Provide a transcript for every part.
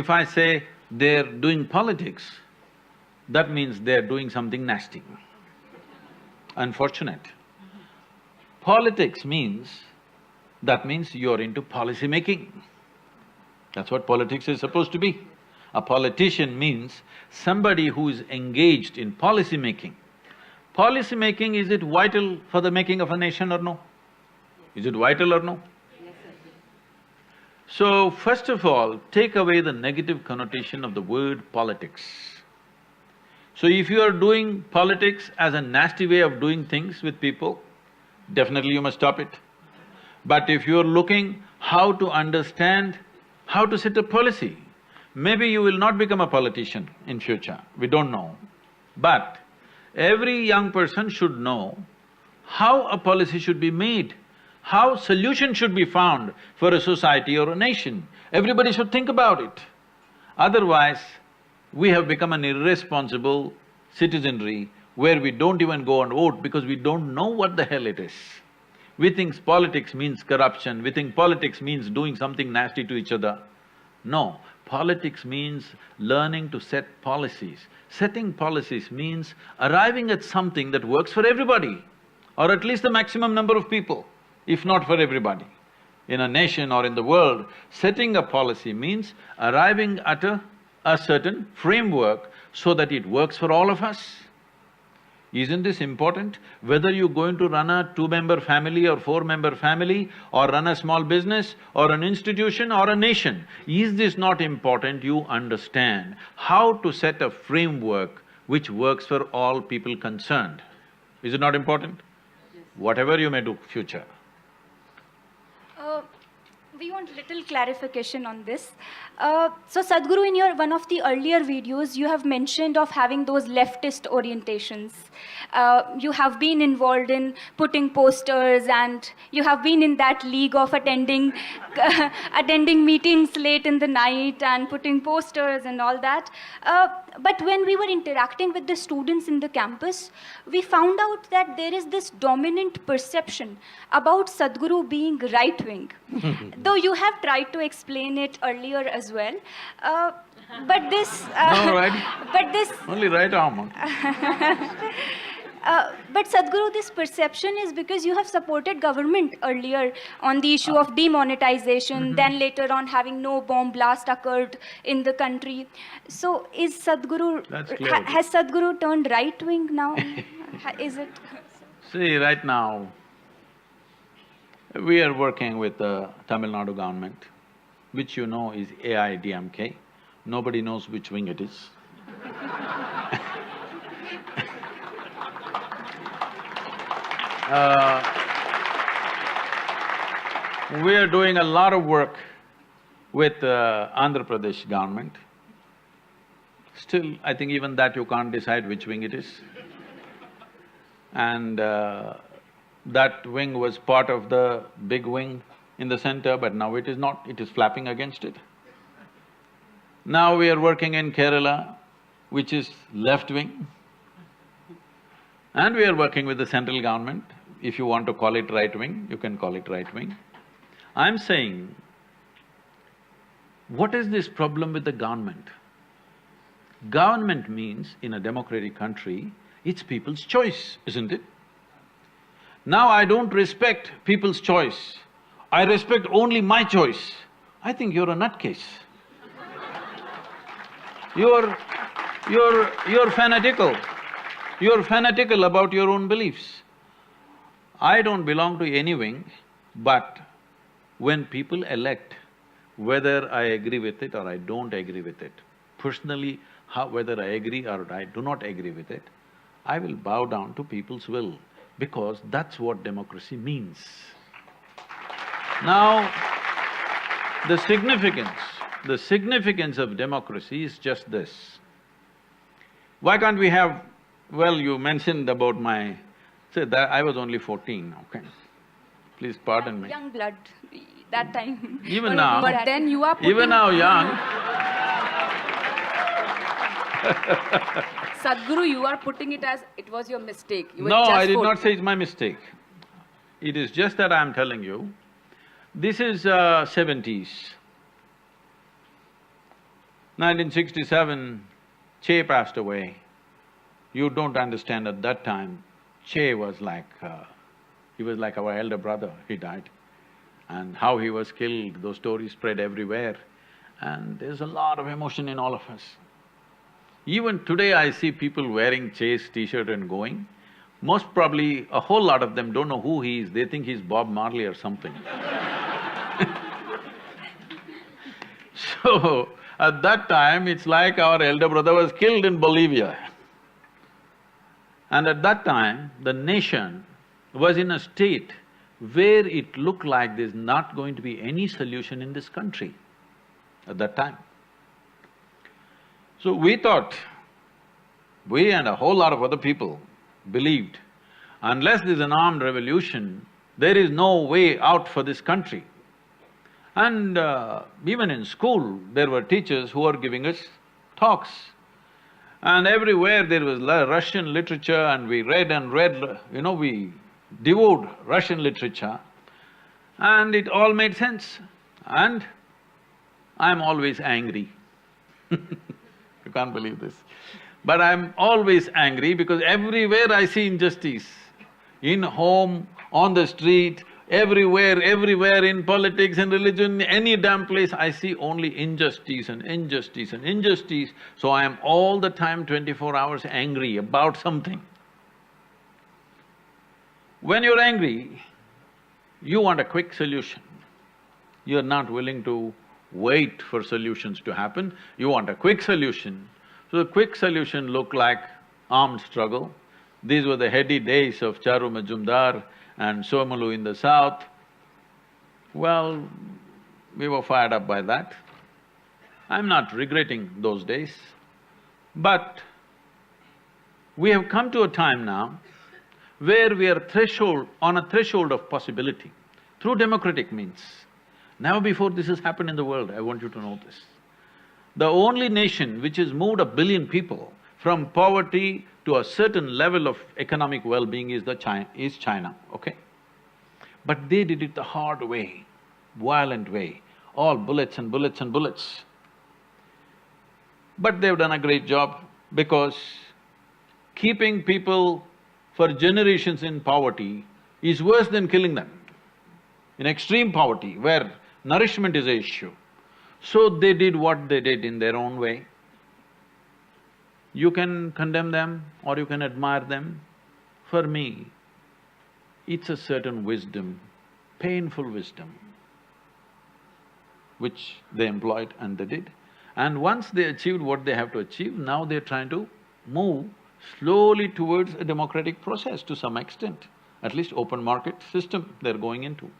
If I say they're doing politics, that means they're doing something nasty, unfortunate. Politics means, that means you're into policy making. That's what politics is supposed to be. A politician means somebody who is engaged in policy making. Policy making, is it vital for the making of a nation or no? Is it vital or no? So, first of all, take away the negative connotation of the word politics. So if you are doing politics as a nasty way of doing things with people, definitely you must stop it. But if you're looking how to understand, how to set a policy, maybe you will not become a politician in future, we don't know. But every young person should know how a policy should be made, how solution should be found for a society or a nation. Everybody should think about it. Otherwise, we have become an irresponsible citizenry where we don't even go and vote because we don't know what the hell it is. We think politics means corruption, we think politics means doing something nasty to each other. No, politics means learning to set policies. Setting policies means arriving at something that works for everybody, or at least the maximum number of people, if not for everybody. In a nation or in the world, setting a policy means arriving at a certain framework so that it works for all of us. Isn't this important? Whether you're going to run a two-member family or four-member family, or run a small business, or an institution, or a nation, is this not important? You understand how to set a framework which works for all people concerned. Is it not important? Yes. Whatever you may do future. We want little clarification on this. So Sadhguru, in your one of the earlier videos, you have mentioned of having those leftist orientations. You have been involved in putting posters, and you have been in that league of attending attending meetings late in the night and putting posters and all that. But when we were interacting with the students in the campus, we found out that there is this dominant perception about Sadhguru being right-wing. Though you have tried to explain it earlier as well, but this… No, right? But this… Only right arm. But Sadhguru, this perception is because you have supported government earlier on the issue of demonetization, then later on having no bomb blast occurred in the country. So is Sadhguru… has Sadhguru turned right-wing now? Is it… See, right now, we are working with the Tamil Nadu government, which you know is AIDMK. Nobody knows which wing it is. We are doing a lot of work with Andhra Pradesh government. Still, I think even that you can't decide which wing it is. And that wing was part of the big wing in the center, but now it is not, it is flapping against it. Now we are working in Kerala, which is left wing, and we are working with the central government. If you want to call it right wing, you can call it right wing. I'm saying, what is this problem with the government? Government means, in a democratic country, it's people's choice, isn't it? Now I don't respect people's choice, I respect only my choice. I think you're a nutcase. You're fanatical. You're fanatical about your own beliefs. I don't belong to any wing, but when people elect, whether I agree with it or I don't agree with it, personally, whether I agree or I do not agree with it, I will bow down to people's will, because that's what democracy means. Now, the significance of democracy is just this. Why can't we have… well, you mentioned about my… say that I was only 14, okay? Please pardon me. Young blood, that time. Even now… But then you are putting… even now young. Sadhguru, you are putting it as it was your mistake. You were No, just I did 14. not say it's my mistake. It is just that I am telling you, this is 70s. 1967, Che passed away. You don't understand at that time, Che was he was like our elder brother, he died. And how he was killed, those stories spread everywhere. And there's a lot of emotion in all of us. Even today I see people wearing Che's t-shirt and going. Most probably, a whole lot of them don't know who he is, they think he's Bob Marley or something. So, at that time, it's like our elder brother was killed in Bolivia. And at that time, the nation was in a state where it looked like there's not going to be any solution in this country at that time. So we thought, we and a whole lot of other people believed, unless there's an armed revolution, there is no way out for this country. And even in school, there were teachers who were giving us talks. And everywhere there was Russian literature and we read and read, we devoured Russian literature and it all made sense. And I'm always angry. You can't believe this. But I'm always angry because everywhere I see injustice. In home, on the street, everywhere in politics and religion, any damn place I see only injustice and injustice and injustice. So I am all the time 24 hours angry about something. When you're angry, you want a quick solution. You're not willing to wait for solutions to happen, you want a quick solution. So the quick solution looked like armed struggle. These were the heady days of Charu Majumdar and Somalu in the south. Well, we were fired up by that. I'm not regretting those days, but we have come to a time now where we are on a threshold of possibility through democratic means. Never before this has happened in the world, I want you to know this. The only nation which has moved 1 billion people from poverty to a certain level of economic well-being is China, okay? But they did it the hard way, violent way, all bullets and bullets and bullets. But they've done a great job because keeping people for generations in poverty is worse than killing them. In extreme poverty, where nourishment is an issue. So they did what they did in their own way. You can condemn them or you can admire them. For me, it's a certain wisdom, painful wisdom, which they employed and they did. And once they achieved what they have to achieve, now they're trying to move slowly towards a democratic process to some extent. At least open market system they're going into.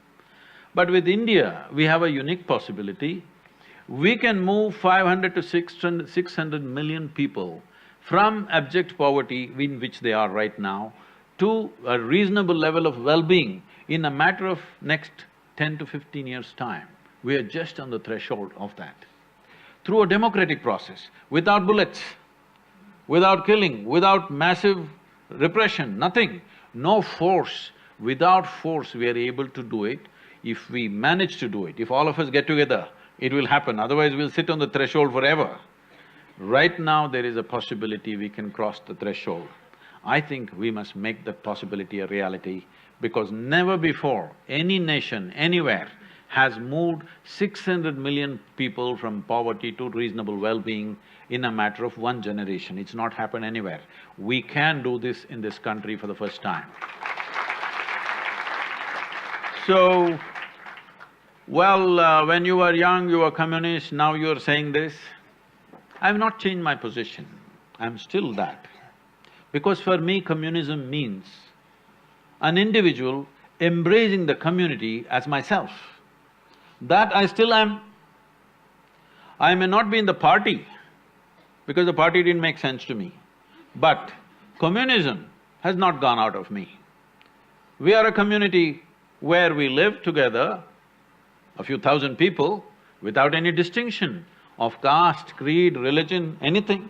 But with India, we have a unique possibility. We can move 500 to 600 million people from abject poverty in which they are right now to a reasonable level of well-being in a matter of next 10 to 15 years' time. We are just on the threshold of that. Through a democratic process, without bullets, without killing, without massive repression, nothing, no force. Without force, we are able to do it. If we manage to do it, if all of us get together, it will happen, otherwise we'll sit on the threshold forever. Right now there is a possibility we can cross the threshold. I think we must make that possibility a reality because never before any nation, anywhere, has moved 600 million people from poverty to reasonable well-being in a matter of one generation. It's not happened anywhere. We can do this in this country for the first time. So, well, when you were young, you were communist, now you're saying this. I've not changed my position, I'm still that. Because for me, communism means an individual embracing the community as myself. That I still am. I may not be in the party, because the party didn't make sense to me, but communism has not gone out of me. We are a community where we live together, a few thousand people, without any distinction of caste, creed, religion, anything.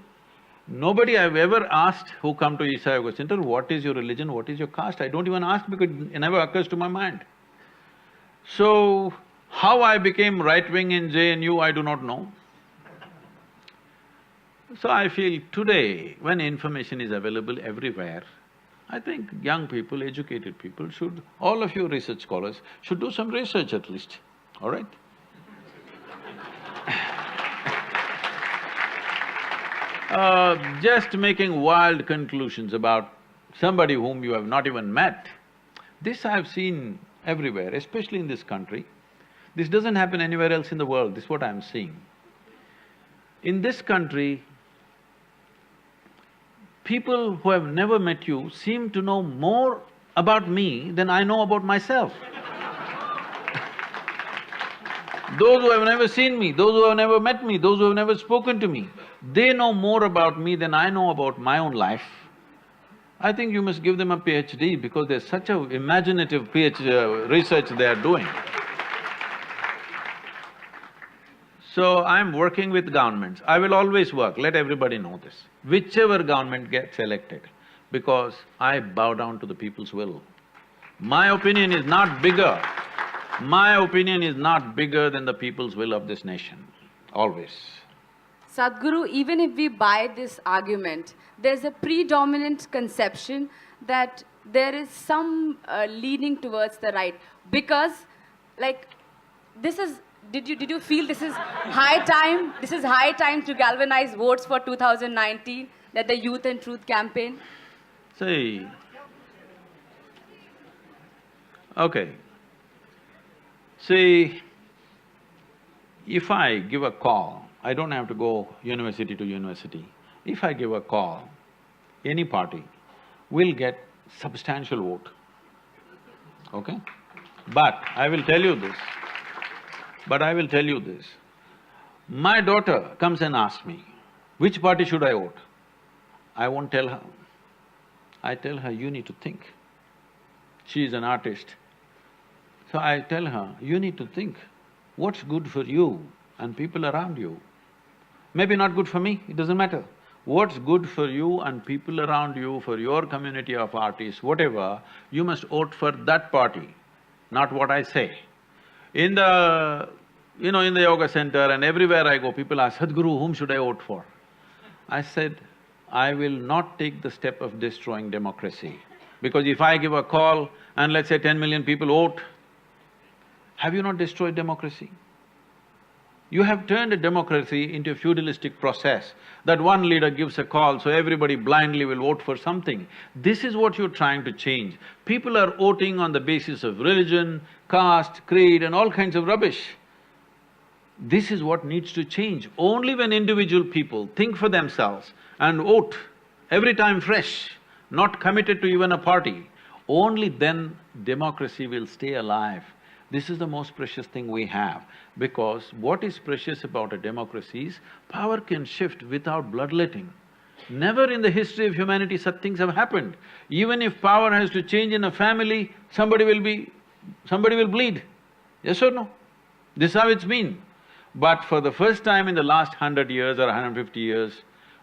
Nobody I've ever asked who come to Isha Yoga Center, what is your religion, what is your caste? I don't even ask because it never occurs to my mind. So, how I became right-wing in JNU, I do not know. So I feel today, when information is available everywhere, I think young people, educated people should… all of you research scholars should do some research at least, all right? Just making wild conclusions about somebody whom you have not even met, this I've seen everywhere, especially in this country. This doesn't happen anywhere else in the world, this is what I'm seeing. In this country, people who have never met you seem to know more about me than I know about myself. Those who have never seen me, those who have never met me, those who have never spoken to me, they know more about me than I know about my own life. I think you must give them a PhD because there's such a imaginative research they are doing. So I'm working with governments. I will always work, let everybody know this. Whichever government gets elected, because I bow down to the people's will. My opinion is not bigger. My opinion is not bigger than the people's will of this nation, always. Sadhguru, even if we buy this argument, there's a predominant conception that there is some leaning towards the right. Because, like, this is… Did you feel this is high time? This is high time to galvanize votes for 2019, that the Youth and Truth campaign? See… okay. See, if I give a call, I don't have to go university to university. If I give a call, any party will get substantial vote, okay? But I will tell you this, my daughter comes and asks me, which party should I vote? I won't tell her. I tell her, you need to think. She is an artist. So I tell her, you need to think, what's good for you and people around you? Maybe not good for me, it doesn't matter. What's good for you and people around you, for your community of artists, whatever, you must vote for that party, not what I say. In the… in the yoga center and everywhere I go, people ask, Sadhguru, whom should I vote for? I said, I will not take the step of destroying democracy. Because if I give a call and let's say 10 million people vote, have you not destroyed democracy? You have turned a democracy into a feudalistic process, that one leader gives a call, so everybody blindly will vote for something. This is what you're trying to change. People are voting on the basis of religion, caste, creed and all kinds of rubbish. This is what needs to change. Only when individual people think for themselves and vote every time fresh, not committed to even a party, only then democracy will stay alive. This is the most precious thing we have, because what is precious about a democracy is power can shift without bloodletting. Never in the history of humanity such things have happened. Even if power has to change in a family, somebody will bleed. Yes or no? This is how it's been. But for the first time in the last 100 years or 150 years,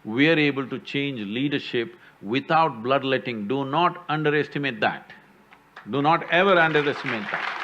we are able to change leadership without bloodletting. Do not underestimate that. Do not ever underestimate that.